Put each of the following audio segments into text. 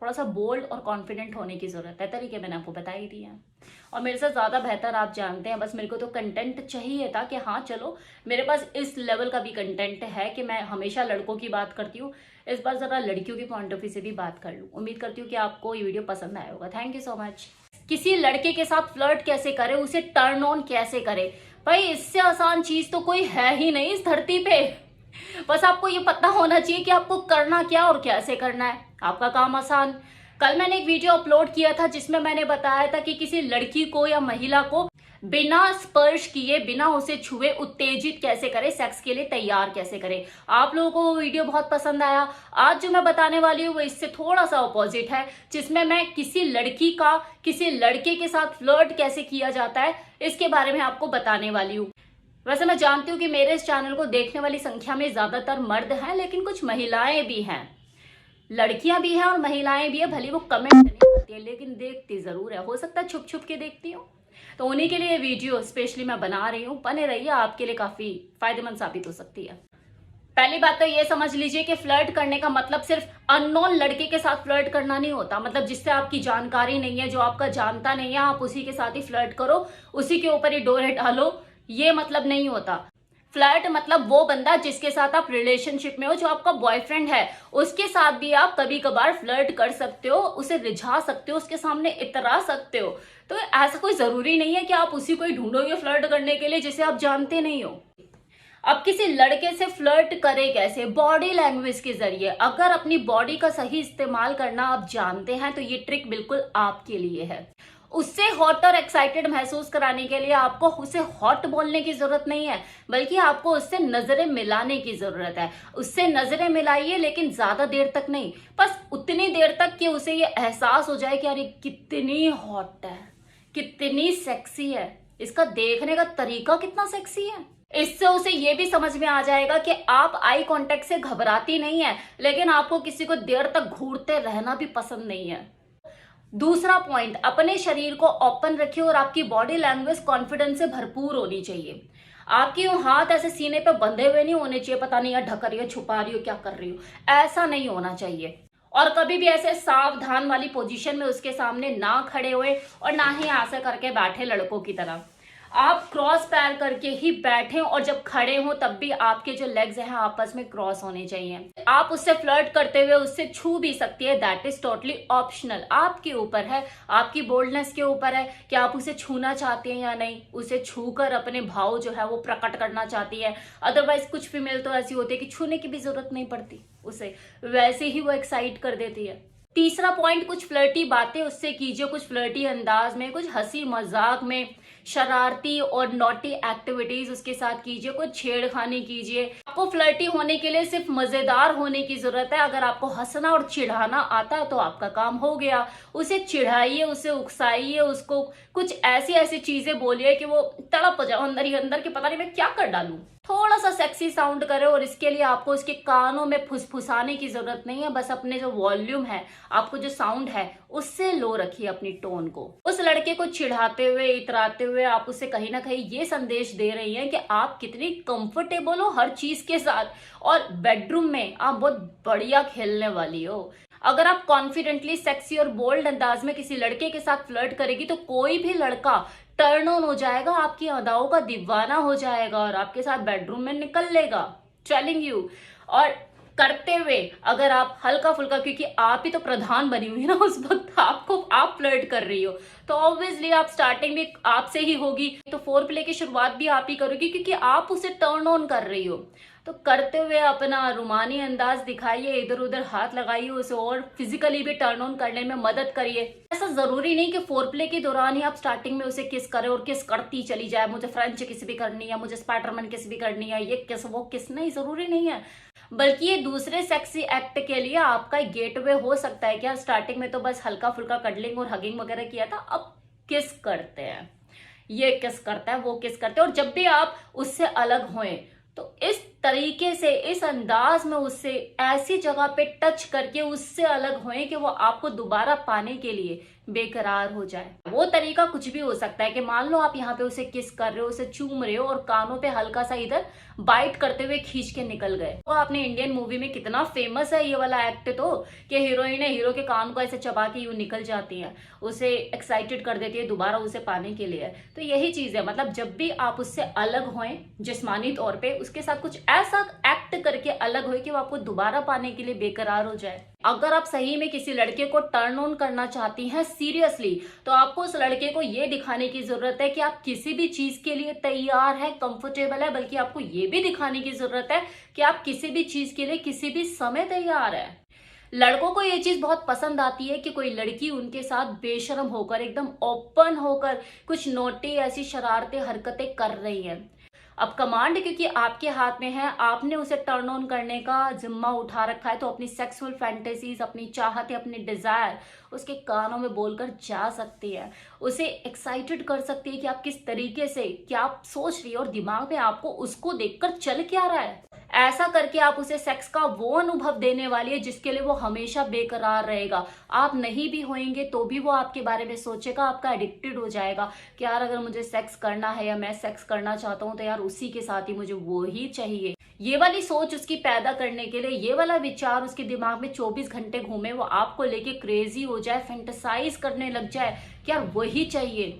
थोड़ा सा बोल्ड और कॉन्फिडेंट होने की जरूरत है। तरीके मैंने आपको बता ही दिए हैं और मेरे से ज्यादा बेहतर आप जानते हैं। बस मेरे को तो कंटेंट चाहिए था कि हाँ चलो मेरे पास इस लेवल का भी कंटेंट है कि मैं हमेशा लड़कों की बात करती हूँ, इस बार जरा लड़कियों की पॉइंट ऑफ व्यू से भी बात कर लूँ। उम्मीद करती हूँ कि आपको ये वीडियो पसंद आया होगा। Thank you so much. किसी लड़के के साथ फ्लर्ट कैसे करे, उसे टर्न ऑन कैसे करे, भाई इससे आसान चीज तो कोई है ही नहीं इस धरती पे। बस आपको ये पता होना चाहिए कि आपको करना क्या और कैसे करना है, आपका काम आसान। कल मैंने एक वीडियो अपलोड किया था जिसमें मैंने बताया था कि किसी लड़की को या महिला को बिना स्पर्श किए, बिना उसे छुए उत्तेजित कैसे करे, सेक्स के लिए तैयार कैसे करे। आप लोगों को वो वीडियो बहुत पसंद आया। आज जो मैं बताने वाली हूँ वो इससे थोड़ा सा ऑपोजिट है, जिसमें मैं किसी लड़की का किसी लड़के के साथ फ्लर्ट कैसे किया जाता है इसके बारे में आपको बताने वाली हूँ। वैसे मैं जानती हूँ कि मेरे इस चैनल को देखने वाली संख्या में ज्यादातर मर्द हैं, लेकिन कुछ महिलाएं भी हैं, लड़कियां भी हैं और महिलाएं भी है। भले वो कमेंट नहीं करती है लेकिन देखती जरूर है, हो सकता है छुप छुप के देखती हूँ। तो उन्हीं के लिए वीडियो स्पेशली मैं बना रही हूँ, बने रहिए, आपके लिए काफी फायदेमंद साबित हो सकती है। पहली बात तो ये समझ लीजिए कि फ्लर्ट करने का मतलब सिर्फ अननोन लड़के के साथ फ्लर्ट करना नहीं होता। मतलब जिससे आपकी जानकारी नहीं है, जो आपका जानता नहीं है, आप उसी के साथ ही फ्लर्ट करो, उसी के ऊपर ही डोरे डालो, ये मतलब नहीं होता। फ्लर्ट मतलब वो बंदा जिसके साथ आप रिलेशनशिप में हो, जो आपका बॉयफ्रेंड है, उसके साथ भी आप कभी कभार फ्लर्ट कर सकते हो, उसे रिझा सकते हो, उसके सामने इतरा सकते हो। तो ऐसा कोई जरूरी नहीं है कि आप उसी को ही ढूंढोगे फ्लर्ट करने के लिए जिसे आप जानते नहीं हो। अब किसी लड़के से फ्लर्ट करे कैसे, बॉडी लैंग्वेज के जरिए। अगर अपनी बॉडी का सही इस्तेमाल करना आप जानते हैं तो ये ट्रिक बिल्कुल आपके लिए है। उससे हॉट और एक्साइटेड महसूस कराने के लिए आपको उसे हॉट बोलने की जरूरत नहीं है, बल्कि आपको उससे नजरें मिलाने की जरूरत है। उससे नजरें मिलाइए, लेकिन ज्यादा देर तक नहीं, बस उतनी देर तक कि उसे ये एहसास हो जाए कि अरे कितनी हॉट है, कितनी सेक्सी है, इसका देखने का तरीका कितना सेक्सी है। इससे उसे ये भी समझ में आ जाएगा कि आप आई कांटेक्ट से घबराती नहीं है, लेकिन आपको किसी को देर तक घूरते रहना भी पसंद नहीं है। दूसरा पॉइंट, अपने शरीर को ओपन रखिए और आपकी बॉडी लैंग्वेज कॉन्फिडेंस से भरपूर होनी चाहिए। आपके हाथ ऐसे सीने पे बंधे हुए नहीं होने चाहिए, पता नहीं यार ढक रही हो, छुपा रही हो, क्या कर रही हो, ऐसा नहीं होना चाहिए। और कभी भी ऐसे सावधान वाली पोजीशन में उसके सामने ना खड़े हुए और ना ही ऐसे करके बैठे लड़कों की तरह। आप क्रॉस पैर करके ही बैठे और जब खड़े हो तब भी आपके जो लेग्स हैं आपस में क्रॉस होने चाहिए। आप उससे फ्लर्ट करते हुए उससे छू भी सकती है, दैट इज टोटली ऑप्शनल, आपके ऊपर है, आपकी बोल्डनेस के ऊपर है कि आप उसे छूना चाहते हैं या नहीं, उसे छूकर अपने भाव जो है वो प्रकट करना चाहती है। अदरवाइज कुछ फीमेल तो ऐसी होती है कि छूने की भी जरूरत नहीं पड़ती, उसे वैसे ही वो एक्साइट कर देती है। तीसरा पॉइंट, कुछ फ्लर्टी बातें उससे कीजिए, कुछ फ्लर्टी अंदाज में, कुछ हंसी मजाक में, शरारती और नॉटी एक्टिविटीज उसके साथ कीजिए, कुछ छेड़खानी कीजिए। आपको फ्लर्टी होने के लिए सिर्फ मजेदार होने की जरूरत है। अगर आपको हंसना और चिढ़ाना आता है तो आपका काम हो गया। उसे चिढ़ाइए, उसे उकसाइए, उसको कुछ ऐसी ऐसी चीजें बोलिए कि वो तड़प जाओ अंदर ही अंदर कि पता नहीं मैं क्या कर डालूं। थोड़ा सा सेक्सी साउंड करे और इसके लिए आपको उसके कानों में फुसफुसाने की जरूरत नहीं है। बस अपने जो वॉल्यूम है, आपको जो साउंड है, उससे लो रखिए अपनी टोन को। उस लड़के को चिढ़ाते हुए, इतराते हुए आप उसे कहीं ना कहीं ये संदेश दे रही हैं कि आप कितनी कंफर्टेबल हो हर चीज के साथ और बेडरूम में आप बहुत बढ़िया खेलने वाली हो। अगर आप कॉन्फिडेंटली, सेक्सी और बोल्ड अंदाज में किसी लड़के के साथ फ्लर्ट करेगी तो कोई भी लड़का टर्न ऑन हो जाएगा, आपकी अदाओं का दीवाना हो जाएगा और आपके साथ बेडरूम में निकल लेगा, टेलिंग यू। और करते हुए अगर आप हल्का फुल्का, क्योंकि आप ही तो प्रधान बनी हुई है ना उस वक्त, आप फ्लर्ट कर रही हो, तो ऑब्वियसली आप स्टार्टिंग भी आपसे ही होगी, तो फोर प्ले की शुरुआत भी आप ही करोगी क्योंकि आप उसे टर्न ऑन कर रही हो। तो करते हुए अपना रुमानी अंदाज दिखाइए, इधर उधर हाथ लगाइए, उसे और फिजिकली भी टर्न ऑन करने में मदद करिए। ऐसा जरूरी नहीं कि फोर प्ले के दौरान ही आप स्टार्टिंग में उसे किस करें और किस करती चली जाए, मुझे फ्रेंच किस भी करनी है, मुझे स्पाइडरमैन किस भी करनी है, ये किस वो किस, नहीं, जरूरी नहीं है। बल्कि ये दूसरे सेक्सी एक्ट के लिए आपका गेटवे हो सकता है कि यार स्टार्टिंग में तो बस हल्का फुल्का कडलिंग और हगिंग वगैरह किया था, अब किस करते हैं, ये किस करता है, वो किस करते हैं। और जब भी आप उससे अलग होएं तो इस तरीके से, इस अंदाज में उससे ऐसी जगह पे टच करके उससे अलग होएं कि वो आपको दोबारा पाने के लिए बेकरार हो जाए। वो तरीका कुछ भी हो सकता है कि मान लो आप यहाँ पे उसे किस कर रहे हो, उसे चूम रहे हो और कानों पे हल्का सा इधर बाइट करते हुए खींच के निकल गए। तो आपने इंडियन मूवी में कितना फेमस है ये वाला एक्ट तो, कि हीरोइन हीरो के कान को ऐसे चबा के यूं निकल जाती है, उसे एक्साइटेड कर देती है दोबारा उसे पाने के लिए। तो यही चीज है, मतलब जब भी आप उससे अलग होएं जिस्मानी तौर पे, उसके साथ कुछ ऐसा एक्ट करके अलग होए कि वो आपको दोबारा पाने के लिए बेकरार हो जाए। अगर आप सही में किसी लड़के को टर्न ऑन करना चाहती हैं सीरियसली, तो आपको उस लड़के को ये दिखाने की जरूरत है कि आप किसी भी चीज के लिए तैयार है, कंफर्टेबल है, बल्कि आपको ये भी दिखाने की जरूरत है कि आप किसी भी चीज के लिए किसी भी समय तैयार है। लड़कों को ये चीज बहुत पसंद आती है कि कोई लड़की उनके साथ बेशर्म होकर, एकदम ओपन होकर कुछ नोटी ऐसी शरारतें हरकतें कर रही है। अब कमांड क्योंकि आपके हाथ में है, आपने उसे टर्न ऑन करने का जिम्मा उठा रखा है, तो अपनी सेक्सुअल फैंटेसीज, अपनी चाहतें, अपनी डिजायर उसके कानों में बोलकर जा सकती है, उसे एक्साइटेड कर सकती है कि आप किस तरीके से क्या आप सोच रही हो और दिमाग में आपको उसको देखकर चल क्या रहा है। ऐसा करके आप उसे सेक्स का वो अनुभव देने वाली है जिसके लिए वो हमेशा बेकरार रहेगा। आप नहीं भी होंगे तो भी वो आपके बारे में सोचेगा, आपका एडिक्टेड हो जाएगा कि यार अगर मुझे सेक्स करना है या मैं सेक्स करना चाहता हूँ तो यार उसी के साथ ही मुझे वो ही चाहिए। ये वाली सोच उसकी पैदा करने के लिए, ये वाला विचार उसके दिमाग में 24 घंटे घूमे, वो आपको लेके क्रेजी हो जाए, फैंटेसाइज करने लग जाए कि यार वही चाहिए,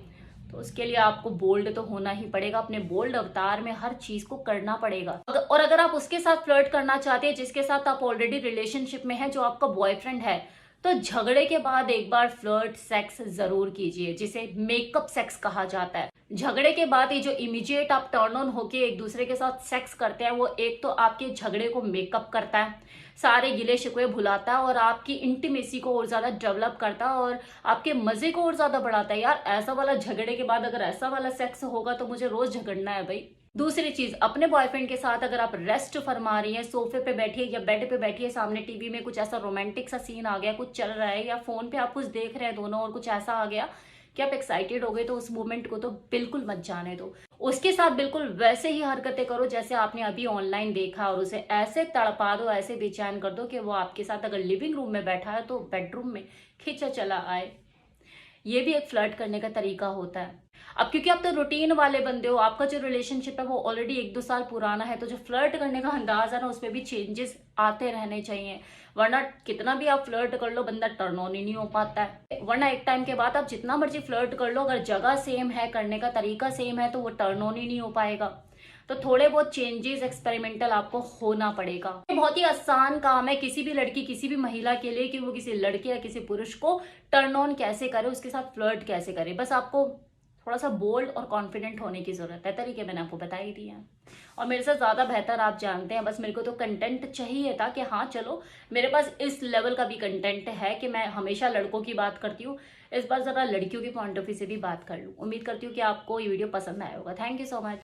तो उसके लिए आपको बोल्ड तो होना ही पड़ेगा। अपने बोल्ड अवतार में हर चीज को करना पड़ेगा। और अगर आप उसके साथ फ्लर्ट करना चाहते हैं जिसके साथ आप ऑलरेडी रिलेशनशिप में हैं, जो आपका बॉयफ्रेंड है, तो झगड़े के बाद एक बार फ्लर्ट सेक्स जरूर कीजिए, जिसे मेकअप सेक्स कहा जाता है। झगड़े के बाद ये जो इमीडिएट आप टर्न ऑन होके एक दूसरे के साथ सेक्स करते हैं, वो एक तो आपके झगड़े को मेकअप करता है, सारे गिले शिकवे भुलाता है और आपकी इंटीमेसी को और ज्यादा डेवलप करता है और आपके मजे को और ज्यादा बढ़ाता है। यार ऐसा वाला झगड़े के बाद अगर ऐसा वाला सेक्स होगा तो मुझे रोज झगड़ना है भाई। दूसरी चीज, अपने बॉयफ्रेंड के साथ अगर आप रेस्ट फरमा रही हैं, सोफे पे बैठिए या बेड पे बैठिए, सामने टीवी में कुछ ऐसा रोमांटिक सा सीन आ गया, कुछ चल रहा है, या फोन पे आप कुछ देख रहे हैं दोनों और कुछ ऐसा आ गया कि आप एक्साइटेड हो गए, तो उस मोमेंट को तो बिल्कुल मत जाने दो। उसके साथ बिल्कुल वैसे ही हरकतें करो जैसे आपने अभी ऑनलाइन देखा, और उसे ऐसे तड़पा दो, ऐसे बेचैन कर दो कि वो आपके साथ अगर लिविंग रूम में बैठा है तो बेडरूम में खींचा चला आए। ये भी एक फ्लर्ट करने का तरीका होता है। अब क्योंकि आप तो रूटीन वाले बंदे हो, आपका जो रिलेशनशिप है वो ऑलरेडी 1-2 साल पुराना है, तो जो फ्लर्ट करने का अंदाज है ना, उसमें भी चेंजेस आते रहने चाहिए, वरना कितना भी आप फ्लर्ट कर लो बंदा टर्न ऑन ही नहीं हो पाता है। वरना एक टाइम के बाद आप जितना मर्जी फ्लर्ट कर लो, अगर जगह सेम है, करने का तरीका सेम है, तो वो टर्न ऑन ही नहीं हो पाएगा। तो थोड़े बहुत चेंजेस एक्सपेरिमेंटल आपको होना पड़ेगा। ये बहुत ही आसान काम है किसी भी लड़की, किसी भी महिला के लिए, कि वो किसी लड़के या किसी पुरुष को टर्न ऑन कैसे करे, उसके साथ फ्लर्ट कैसे करे। बस आपको थोड़ा सा बोल्ड और कॉन्फिडेंट होने की जरूरत है। तरीके मैंने आपको बता ही दिए हैं और मेरे से ज्यादा बेहतर आप जानते हैं। बस मेरे को तो कंटेंट चाहिए था कि हाँ चलो मेरे पास इस लेवल का भी कंटेंट है कि मैं हमेशा लड़कों की बात करती हूँ, इस बार जरा लड़कियों की पॉइंट ऑफ व्यू से भी बात कर लूँ। उम्मीद करती हूँ कि आपको ये वीडियो पसंद आया होगा। Thank you so much.